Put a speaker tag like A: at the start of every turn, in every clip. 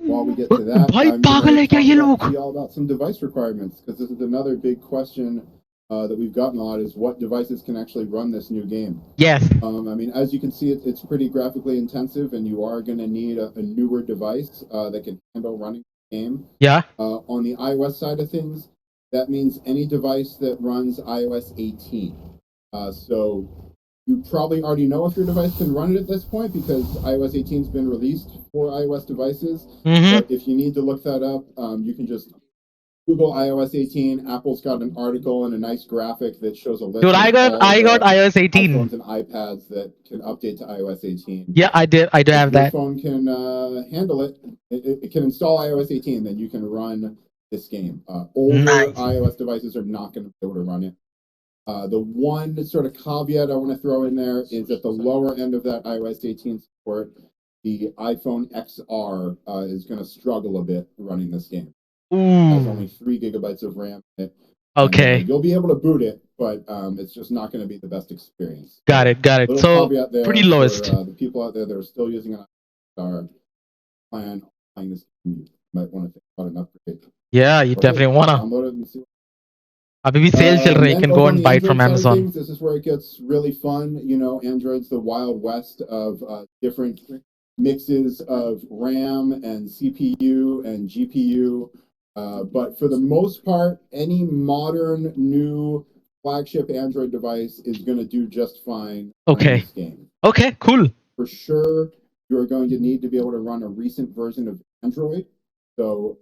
A: while we get to that,
B: भाई
A: I'm
B: पागल
A: going
B: है
A: to
B: क्या ये
A: talk
B: लोग?
A: to you all about some device requirements, because this is another big question that we've gotten a lot, is what devices can actually run this new game.
B: Yes.
A: I mean, as you can see, it's pretty graphically intensive, and you are going to need a newer device that can handle running the game.
B: Yeah.
A: On the iOS side of things, that means any device that runs iOS 18. So you probably already know if your device can run it at this point, because iOS 18 has been released for iOS devices. But if you need to look that up, you can just Google iOS 18. Apple's got an article and a nice graphic that shows a list
B: Dude,
A: of
B: I got iOS 18.
A: iPhones and iPads that can update to iOS 18.
B: Yeah, I do have
A: If your
B: that.
A: phone can handle it, it can install iOS 18, then you can run this game. Older
B: Nice.
A: iOS devices are not going to be able to run it. The one sort of caveat I want to throw in there is at the lower end of that iOS 18 support, the iPhone XR is going to struggle a bit running this game. It has only 3 gigabytes of RAM in it.
B: Okay.
A: And, you'll be able to boot it, but it's just not going to be the best experience.
B: Got it.
A: Little
B: So
A: caveat there
B: pretty
A: for
B: lowest.
A: the people out there that are still using an XR, plan on playing this game. You might want to think about an upgrade.
B: Yeah, you definitely wanna.
A: Download it and see.
B: अभी भी cell चल रही है. You can go and buy it from Amazon.
A: Things, this is where it gets really fun. You know, Android's the wild west of different mixes of RAM and CPU and GPU. But for the most part, any modern new flagship Android device is going to do just fine in this game.
B: Okay, cool.
A: For sure, you're going to need to be able to run a recent version of Android. So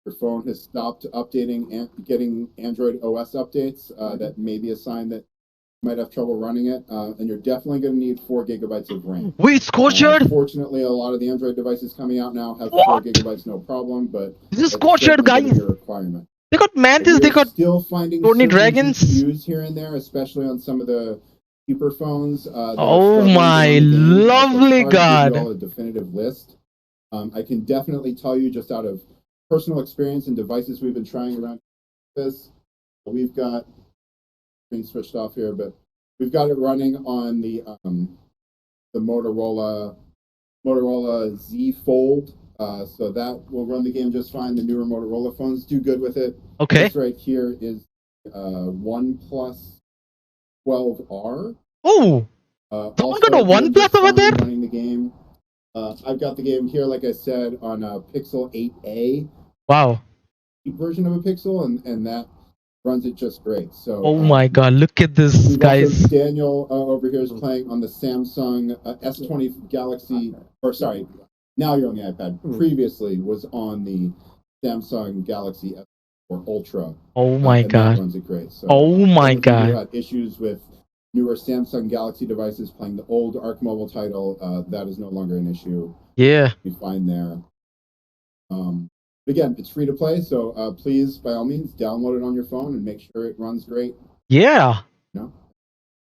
A: your phone has stopped updating and getting Android OS updates, that may be a sign that you might have trouble running it. And you're definitely going to need 4 gigabytes of RAM.
B: Wait, Scorched!
A: Fortunately, a lot of the Android devices coming out now have 4 gigabytes, no problem. But
B: this is Scorched, guys.
A: A requirement.
B: They got Mantis. They got
A: still finding
B: Tony Dragons
A: GPUs here and there, especially on some of the cheaper phones.
B: Oh my lovely God!
A: A definitive list. I can definitely tell you, just out of personal experience and devices we've been trying around this, we've got screen switched off here, but we've got it running on the Motorola Z Fold. So that will run the game just fine. The newer Motorola phones do good with it.
B: Okay.
A: This right here is OnePlus 12R.
B: Oh, someone got a OnePlus over there?
A: Running the game. I've got the game here, like I said, on a Pixel 8a.
B: Wow.
A: Version of a Pixel, and that runs it just great. So.
B: Oh my God! Look at this, guys.
A: Daniel over here is playing on the Samsung S20 Galaxy, or sorry, now you're on the iPad. Previously was on the Samsung Galaxy S4 Ultra.
B: Oh my God!
A: That runs it great. So,
B: oh my God!
A: You had issues with newer Samsung Galaxy devices playing the old Arc Mobile title. That is no longer an issue.
B: Yeah.
A: You find there. Again, it's free to play, so please, by all means, download it on your phone and make sure it runs great.
B: Yeah.
A: You know?